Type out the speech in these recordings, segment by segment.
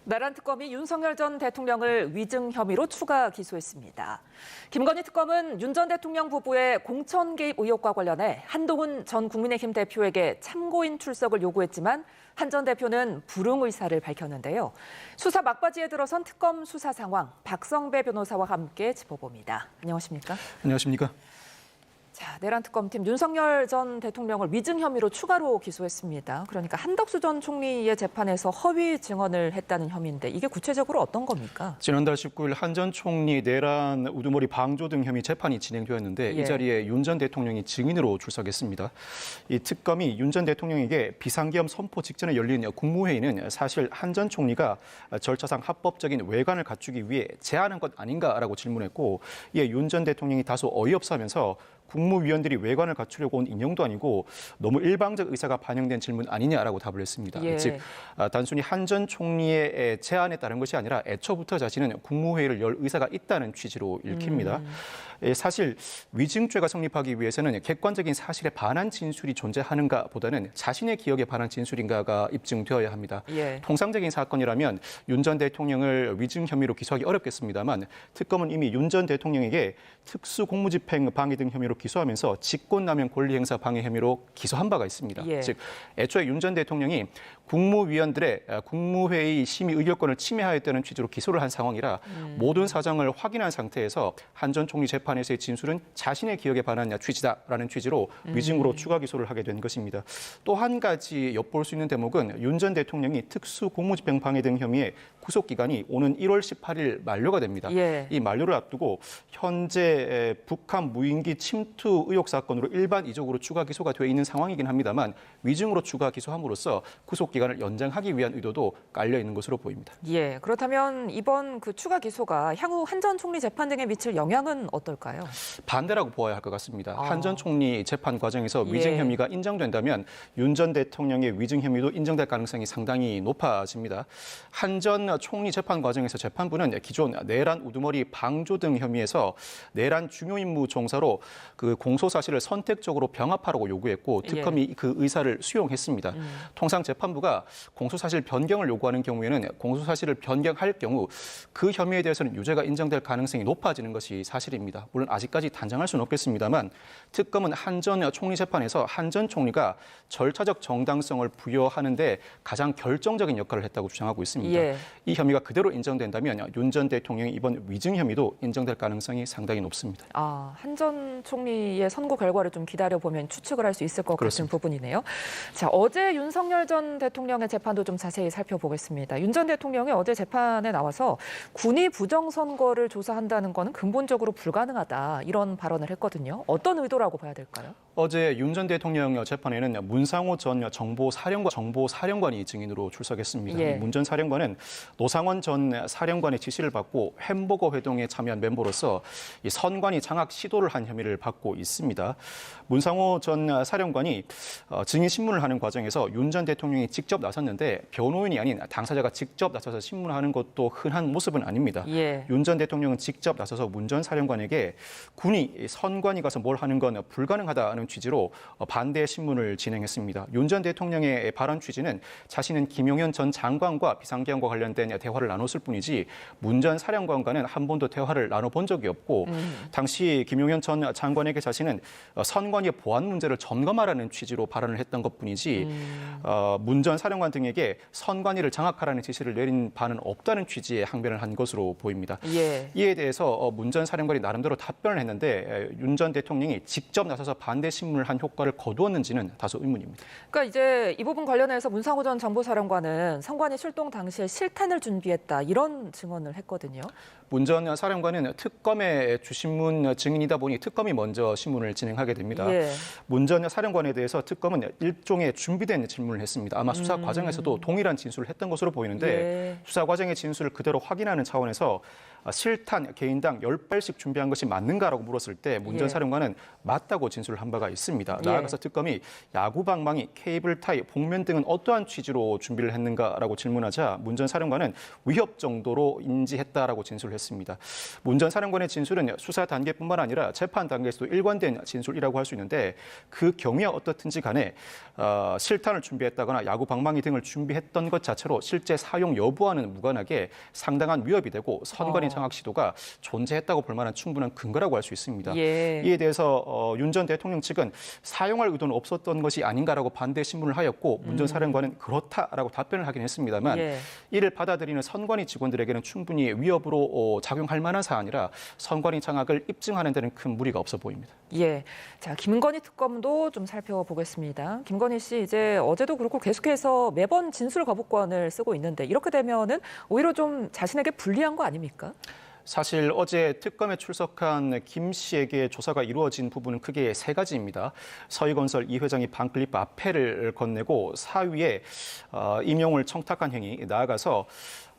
나란 특검이 윤석열 전 대통령을 위증 혐의로 추가 기소했습니다. 김건희 특검은 윤 전 대통령 부부의 공천 개입 의혹과 관련해 한동훈 전 국민의힘 대표에게 참고인 출석을 요구했지만 한 전 대표는 불응 의사를 밝혔는데요. 수사 막바지에 들어선 특검 수사 상황 박성배 변호사와 함께 짚어봅니다. 안녕하십니까? 안녕하십니까? 자, 내란 특검팀 윤석열 전 대통령을 위증 혐의로 추가로 기소했습니다. 그러니까 한덕수 전 총리의 재판에서 허위 증언을 했다는 혐의인데 이게 구체적으로 어떤 겁니까? 지난달 19일 한 전 총리 내란 우두머리 방조 등 혐의 재판이 진행되었는데 이 자리에 윤 전 대통령이 증인으로 출석했습니다. 이 특검이 윤 전 대통령에게 비상계엄 선포 직전에 열린 국무회의는 사실 한 전 총리가 절차상 합법적인 외관을 갖추기 위해 제안한 것 아닌가라고 질문했고 이에 윤 전 대통령이 다소 어이없어하면서 국무위원들이 외관을 갖추려고 온 인형도 아니고 너무 일방적 의사가 반영된 질문 아니냐라고 답을 했습니다. 즉 단순히 한 전 총리의 제안에 따른 것이 아니라 애초부터 자신은 국무회의를 열 의사가 있다는 취지로 읽힙니다. 사실 위증죄가 성립하기 위해서는 객관적인 사실에 반한 진술이 존재하는가 보다는 자신의 기억에 반한 진술인가가 입증되어야 합니다. 통상적인 사건이라면 윤 전 대통령을 위증 혐의로 기소하기 어렵겠습니다만 특검은 이미 윤 전 대통령에게 특수공무집행 방해 등 혐의로 기소하면서 직권남용 권리행사 방해 혐의로 기소한 바가 있습니다. 즉 애초에 윤 전 대통령이 국무위원들의 국무회의 심의 의결권을 침해하였다는 취지로 기소를 한 상황이라 모든 사정을 확인한 상태에서 한 전 총리 재판에서의 진술은 자신의 기억에 반한 취지다라는 취지로 위증으로 추가 기소를 하게 된 것입니다. 또 한 가지 엿볼 수 있는 대목은 윤 전 대통령이 특수공무집행 방해 등 혐의의 구속기간이 오는 1월 18일 만료가 됩니다. 이 만료를 앞두고 현재 북한 무인기 침투 의혹 사건으로 일반이적으로 추가 기소가 돼 있는 상황이긴 합니다만 위증으로 추가 기소함으로써 구속기간을 연장하기 위한 의도도 깔려 있는 것으로 보입니다. 그렇다면 이번 그 추가 기소가 향후 한 전 총리 재판 등에 미칠 영향은 어떨까요? 반대라고 보아야 할 것 같습니다. 한 전 총리 재판 과정에서 위증 혐의가 인정된다면 윤 전 대통령의 위증 혐의도 인정될 가능성이 상당히 높아집니다. 한 전 총리 재판 과정에서 재판부는 기존 내란 우두머리 방조 등 혐의에서 내란 중요 임무 종사로 그 공소 사실을 선택적으로 병합하라고 요구했고 특검이 그 의사를 수용했습니다. 통상 재판부가 공소 사실 변경을 요구하는 경우에는 공소 사실을 변경할 경우 그 혐의에 대해서는 유죄가 인정될 가능성이 높아지는 것이 사실입니다. 물론 아직까지 단정할 수는 없겠습니다만 특검은 한 전 총리 재판에서 한 전 총리가 절차적 정당성을 부여하는데 가장 결정적인 역할을 했다고 주장하고 있습니다. 이 혐의가 그대로 인정된다면 윤 전 대통령의 이번 위증 혐의도 인정될 가능성이 상당히 높습니다. 한 전 총리의 선고 결과를 좀 기다려보면 추측을 할 수 있을 것 같은 부분이네요. 자, 어제 윤석열 전 대통령의 재판도 좀 자세히 살펴보겠습니다. 윤 전 대통령이 어제 재판에 나와서 군의 부정선거를 조사한다는 것은 근본적으로 불가능하다 이런 발언을 했거든요. 어떤 의도라고 봐야 될까요? 어제 윤 전 대통령 재판에는 문상호 전 정보사령관이 증인으로 출석했습니다. 문 전 사령관은 노상원 전 사령관의 지시를 받고 햄버거 회동에 참여한 멤버로서 이 선관위 장악 시도를 한 혐의를 받고 있습니다. 문상호 전 사령관이 증인 신문을 하는 과정에서 윤 전 대통령이 직접 나섰는데 변호인이 아닌 당사자가 직접 나서서 신문하는 것도 흔한 모습은 아닙니다. 윤 전 대통령은 직접 나서서 문 전 사령관에게 군이 선관위 가서 뭘 하는 건 불가능하다는 취지로 반대 신문을 진행했습니다. 윤 전 대통령의 발언 취지는 자신은 김용현 전 장관과 비상계엄과 관련된 대화를 나눴을 뿐이지 문 전 사령관과는 한 번도 대화를 나눠본 적이 없고 당시 김용현 전 장관에게 자신은 선관위의 보안 문제를 점검하라는 취지로 발언을 했던 것뿐이지 문 전 사령관 등에게 선관위를 장악하라는 지시를 내린 바는 없다는 취지의 항변을 한 것으로 보입니다. 이에 대해서 문 전 사령관이 나름대로 답변을 했는데 윤 전 대통령이 직접 나서서 반대 신문을 한 효과를 거두었는지는 다소 의문입니다. 그러니까 이제 이 부분 관련해서 문상호 전 정보사령관은 선관위 출동 당시에 실탄을 준비했다 이런 증언을 했거든요. 문 전 사령관은 특검의 주신문 증인이다 보니 특검이 먼저 신문을 진행하게 됩니다. 문 전 사령관에 대해서 특검은 일종의 준비된 질문을 했습니다. 아마 수사 과정에서도 동일한 진술을 했던 것으로 보이는데 수사 과정의 진술을 그대로 확인하는 차원에서 실탄 개인당 10발씩 준비한 것이 맞는가라고 물었을 때 문 전 사령관은 맞다고 진술을 한 바가 있습니다. 나아가서 특검이 야구방망이, 케이블 타이, 복면 등은 어떠한 취지로 준비를 했는가라고 질문하자 문 전 사령관은 위협 정도로 인지했다라고 진술을 했습니다. 문 전 사령관의 진술은 수사 단계뿐만 아니라 재판 단계에서도 일관된 진술이라고 할 수 있는데 그 경우야 어떻든지 간에 실탄을 준비했다거나 야구 방망이 등을 준비했던 것 자체로 실제 사용 여부와는 무관하게 상당한 위협이 되고 선관위 장악 시도가 존재했다고 볼 만한 충분한 근거라고 할 수 있습니다. 예. 이에 대해서 윤 전 대통령 측은 사용할 의도는 없었던 것이 아닌가라고 반대 신문을 하였고 문 전 사령관은 그렇다라고 답변을 하긴 했습니다만 예. 이를 받아들이는 선관위 직원들에게는 충분히 위협으로 작용할 만한 사안이라 선관위 장악을 입증하는 데는 큰 무리가 없어 보입니다. 예. 자, 김건희 특검도 좀 살펴보겠습니다. 김건희 씨 이제 어제도 그렇고 계속해서 매번 진술 거부권을 쓰고 있는데 이렇게 되면은 오히려 좀 자신에게 불리한 거 아닙니까? 사실 어제 특검에 출석한 김 씨에게 조사가 이루어진 부분은 크게 세 가지입니다. 서희건설 이 회장이 반클립 앞에를 건네고 사위에 임용을 청탁한 행위, 나아가서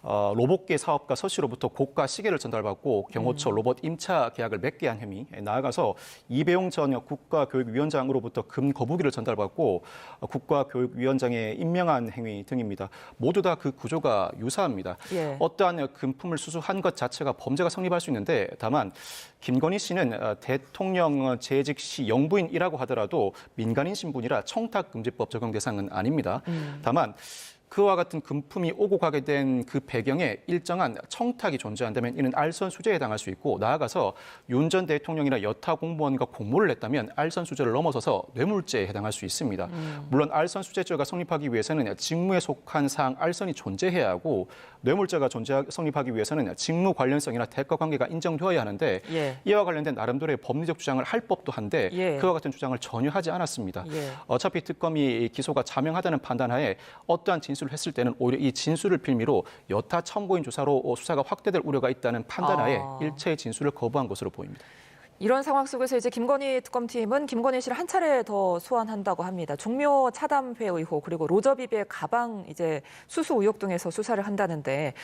로봇계 사업가 서 씨로부터 고가 시계를 전달받고 경호처 로봇 임차 계약을 맺게 한 혐의, 나아가서 이배용 전 국가교육위원장으로부터 금 거부기를 전달받고 국가교육위원장에 임명한 행위 등입니다. 모두 다 그 구조가 유사합니다. 예. 어떠한 금품을 수수한 것 자체가 범죄가 성립할 수 있는데 다만 김건희 씨는 대통령 재직 시 영부인이라고 하더라도 민간인 신분이라 청탁금지법 적용 대상은 아닙니다. 다만 그와 같은 금품이 오고 가게 된 그 배경에 일정한 청탁이 존재한다면 이는 알선수재에 해당할 수 있고 나아가서 윤 전 대통령이나 여타 공무원과 공모를 했다면 알선수재를 넘어서서 뇌물죄에 해당할 수 있습니다. 물론 알선수재죄가 성립하기 위해서는 직무에 속한 사항 알선이 존재해야 하고 뇌물죄가 성립하기 위해서는 직무 관련성이나 대가 관계가 인정되어야 하는데 예. 이와 관련된 나름대로의 법리적 주장을 할 법도 한데 예. 그와 같은 주장을 전혀 하지 않았습니다. 예. 어차피 특검이 기소가 자명하다는 판단하에 어떠한 진술을 했을 때는 오히려 이 진술을 빌미로 여타 참고인 조사로 수사가 확대될 우려가 있다는 판단하에 일체의 진술을 거부한 것으로 보입니다. 이런 상황 속에서 이제 김건희 특검팀은 김건희 씨를 한 차례 더 소환한다고 합니다. 종묘 차담회 의혹 그리고 로저비비의 가방 이제 수수 의혹 등에서 수사를 한다는데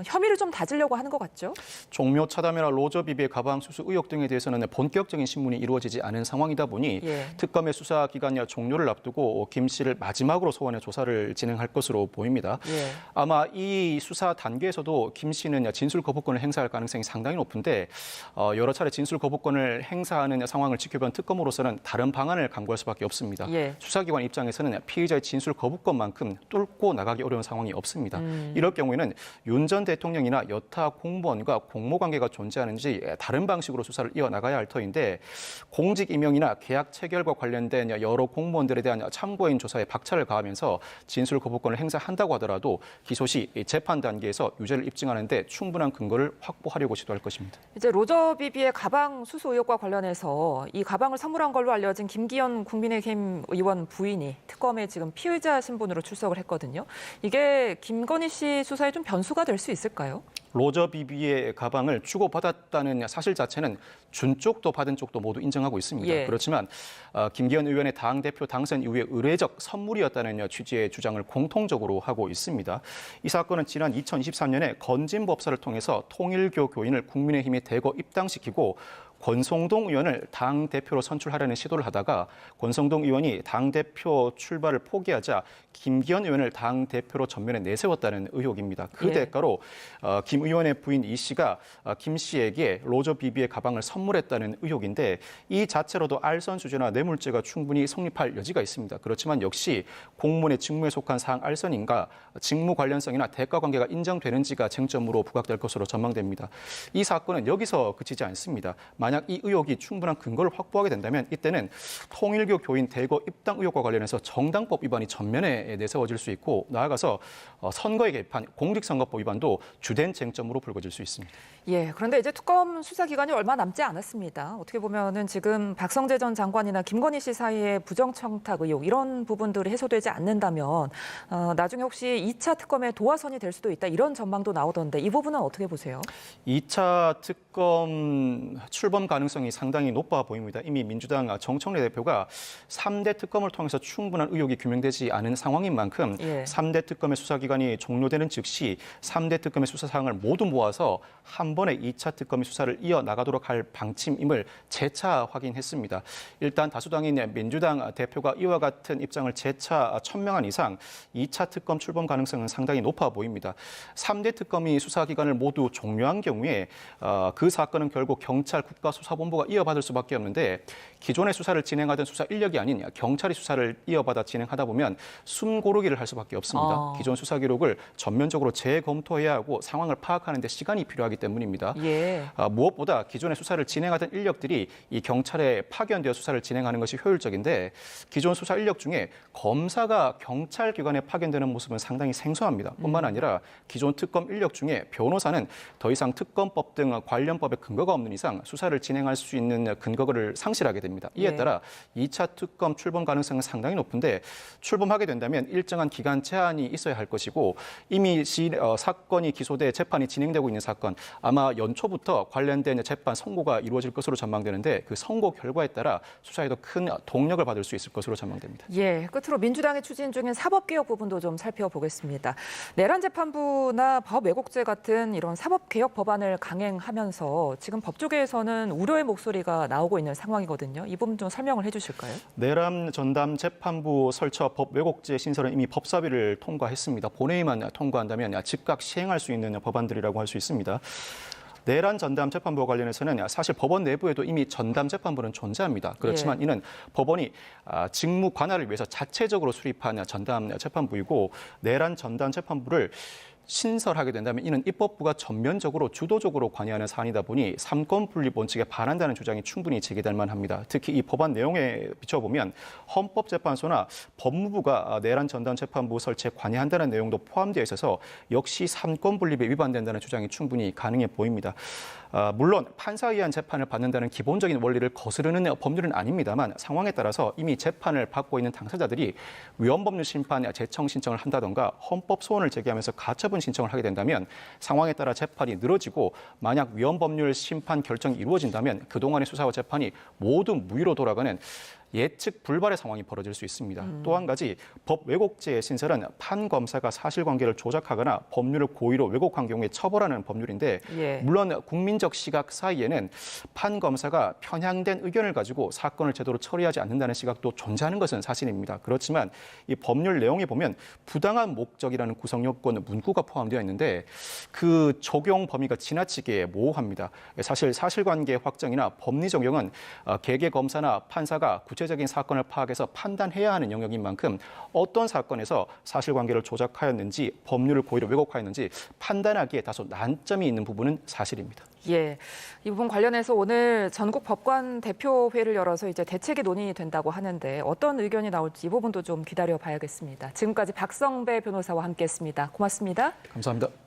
혐의를 좀 다지려고 하는 것 같죠? 종묘 차담회나 로저비비의 가방 수수 의혹 등에 대해서는 본격적인 신문이 이루어지지 않은 상황이다 보니 예. 특검의 수사 기간이 종료를 앞두고 김 씨를 마지막으로 소환해 조사를 진행할 것으로 보입니다. 예. 아마 이 수사 단계에서도 김 씨는 진술 거부권을 행사할 가능성이 상당히 높은데 여러 차례 진술 거부권을 행사하는 상황을 지켜본 특검으로서는 다른 방안을 강구할 수밖에 없습니다. 예. 수사기관 입장에서는 피의자의 진술 거부권만큼 뚫고 나가기 어려운 상황이 없습니다. 이럴 경우에는 윤 전 대통령이나 여타 공무원과 공모관계가 존재하는지 다른 방식으로 수사를 이어나가야 할 터인데 공직 임명이나 계약 체결과 관련된 여러 공무원들에 대한 참고인 조사에 박차를 가하면서 진술 거부권을 행사한다고 하더라도 기소 시 재판 단계에서 유죄를 입증하는 데 충분한 근거를 확보하려고 시도할 것입니다. 이제 로저비비의 가방 수수 의혹과 관련해서 이 가방을 선물한 걸로 알려진 김기현 국민의힘 의원 부인이 특검에 지금 피의자 신분으로 출석을 했거든요. 이게 김건희 씨 수사에 좀 변수가 될 수 있을까요? 로저비비의 가방을 주고받았다는 사실 자체는 준 쪽도 받은 쪽도 모두 인정하고 있습니다. 예. 그렇지만 김기현 의원의 당대표 당선 이후에 의례적 선물이었다는 취지의 주장을 공통적으로 하고 있습니다. 이 사건은 지난 2023년에 건진법사를 통해서 통일교 교인을 국민의힘에 대거 입당시키고 권성동 의원을 당대표로 선출하려는 시도를 하다가 권성동 의원이 당대표 출발을 포기하자 김기현 의원을 당대표로 전면에 내세웠다는 의혹입니다. 그 예. 대가로 김 의원의 부인 이 씨가 김 씨에게 로저비비의 가방을 선물했다는 의혹인데 이 자체로도 알선수재나 뇌물죄가 충분히 성립할 여지가 있습니다. 그렇지만 역시 공무원의 직무에 속한 사항 알선인가 직무 관련성이나 대가 관계가 인정되는지가 쟁점으로 부각될 것으로 전망됩니다. 이 사건은 여기서 그치지 않습니다. 만약 이 의혹이 충분한 근거를 확보하게 된다면 이때는 통일교 교인 대거 입당 의혹과 관련해서 정당법 위반이 전면에 내세워질 수 있고 나아가서 선거에 개입한 공직선거법 위반도 주된 쟁점으로 불거질 수 있습니다. 예, 그런데 이제 특검 수사 기간이 얼마 남지 않았습니다. 어떻게 보면은 지금 박성재 전 장관이나 김건희 씨 사이의 부정청탁 의혹 이런 부분들이 해소되지 않는다면 나중에 혹시 2차 특검의 도화선이 될 수도 있다 이런 전망도 나오던데 이 부분은 어떻게 보세요? 2차 특검 출범 가능성이 상당히 높아 보입니다. 이미 민주당 정청래 대표가 3대 특검을 통해서 충분한 의혹이 규명되지 않은 상황인 만큼 예. 3대 특검의 수사 기간이 종료되는 즉시 3대 특검의 수사 사항을 모두 모아서 한 번에 2차 특검의 수사를 이어나가도록 할 방침임을 재차 확인했습니다. 일단 다수당인 민주당 대표가 이와 같은 입장을 재차 천명한 이상 2차 특검 출범 가능성은 상당히 높아 보입니다. 3대 특검이 수사 기간을 모두 종료한 경우에 그 사건은 결국 경찰 국가 수사본부가 이어받을 수밖에 없는데 기존의 수사를 진행하던 수사 인력이 아닌 경찰이 수사를 이어받아 진행하다 보면 숨고르기를 할 수밖에 없습니다. 기존 수사 기록을 전면적으로 재검토해야 하고 상황을 파악하는 데 시간이 필요하기 때문입니다. 예. 무엇보다 기존의 수사를 진행하던 인력들이 이 경찰에 파견되어 수사를 진행하는 것이 효율적인데 기존 수사 인력 중에 검사가 경찰 기관에 파견되는 모습은 상당히 생소합니다. 뿐만 아니라 기존 특검 인력 중에 변호사는 더 이상 특검법 등 관련법에 근거가 없는 이상 수사를 진행할 수 있는 근거를 상실하게 됩니다. 이에 따라 2차 특검 출범 가능성은 상당히 높은데 출범하게 된다면 일정한 기간 제한이 있어야 할 것이고 이미 사건이 기소돼 재판이 진행되고 있는 사건 아마 연초부터 관련된 재판 선고가 이루어질 것으로 전망되는데 그 선고 결과에 따라 수사에도 큰 동력을 받을 수 있을 것으로 전망됩니다. 예, 끝으로 민주당이 추진 중인 사법개혁 부분도 좀 살펴보겠습니다. 내란 재판부나 법 왜곡죄 같은 이런 사법개혁 법안을 강행하면서 지금 법조계에서는 우려의 목소리가 나오고 있는 상황이거든요. 이 부분 좀 설명을 해주실까요? 내란 전담 재판부 설치 법 왜곡죄 신설은 이미 법사위를 통과했습니다. 본회의만 통과한다면 즉각 시행할 수 있는 법안들이라고 할 수 있습니다. 내란 전담 재판부와 관련해서는 사실 법원 내부에도 이미 전담 재판부는 존재합니다. 그렇지만 이는 법원이 직무 관할을 위해서 자체적으로 수립한 전담 재판부이고 내란 전담 재판부를 신설하게 된다면 이는 입법부가 전면적으로 주도적으로 관여하는 사안이다 보니 삼권 분립 원칙에 반한다는 주장이 충분히 제기될 만합니다. 특히 이 법안 내용에 비춰보면 헌법재판소나 법무부가 내란 전담 재판부 설치에 관여한다는 내용도 포함되어 있어서 역시 삼권 분립에 위반된다는 주장이 충분히 가능해 보입니다. 물론 판사에 의한 재판을 받는다는 기본적인 원리를 거스르는 법률은 아닙니다만 상황에 따라서 이미 재판을 받고 있는 당사자들이 위헌법률 심판 재청 신청을 한다던가 헌법 소원을 제기하면서 가처분 신청을 하게 된다면 상황에 따라 재판이 늘어지고 만약 위헌법률 심판 결정이 이루어진다면 그동안의 수사와 재판이 모두 무위로 돌아가는 예측 불발의 상황이 벌어질 수 있습니다. 또 한 가지 법 왜곡죄의 신설은 판검사가 사실관계를 조작하거나 법률을 고의로 왜곡한 경우에 처벌하는 법률인데 물론 국민적 시각 사이에는 판검사가 편향된 의견을 가지고 사건을 제대로 처리하지 않는다는 시각도 존재하는 것은 사실입니다. 그렇지만 이 법률 내용에 보면 부당한 목적이라는 구성 요건 문구가 포함되어 있는데 그 적용 범위가 지나치게 모호합니다. 사실 사실관계 확정이나 법리 적용은 개개 검사나 판사가 구체적인 사건을 파악해서 판단해야 하는 영역인 만큼 어떤 사건에서 사실관계를 조작하였는지 법률을 고의로 왜곡하였는지 판단하기에 다소 난점이 있는 부분은 사실입니다. 예, 이 부분 관련해서 오늘 전국 법관 대표회를 열어서 이제 대책이 논의된다고 하는데 어떤 의견이 나올지 이 부분도 좀 기다려 봐야겠습니다. 지금까지 박성배 변호사와 함께했습니다. 고맙습니다. 감사합니다.